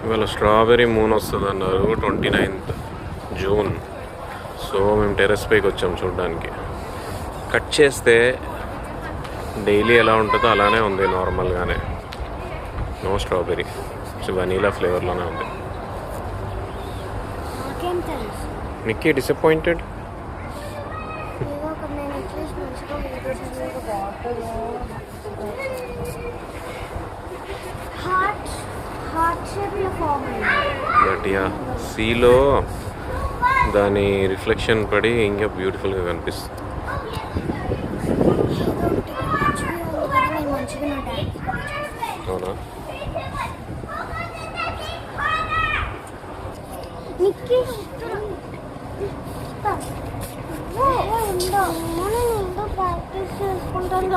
ఇవాళ strawberry moon వస్తుంది అన్నారు 29th జూన్. సో మేము టెర్రస్ పైకి వచ్చాం చూడడానికి. కట్ చేస్తే డైలీ ఎలా ఉంటుందో అలానే ఉంది నార్మల్గానే. నో స్ట్రాబెర్రీ, వనీలా ఫ్లేవర్లోనే ఉంది. నిక్కీ డిసప్పాయింటెడ్. బట్ యా సీలో దాని రిఫ్లెక్షన్ పడి ఇంకా బ్యూటిఫుల్గా కనిపిస్తుంది. అవునా? ప్రాక్టీస్ చేసుకుంటాను.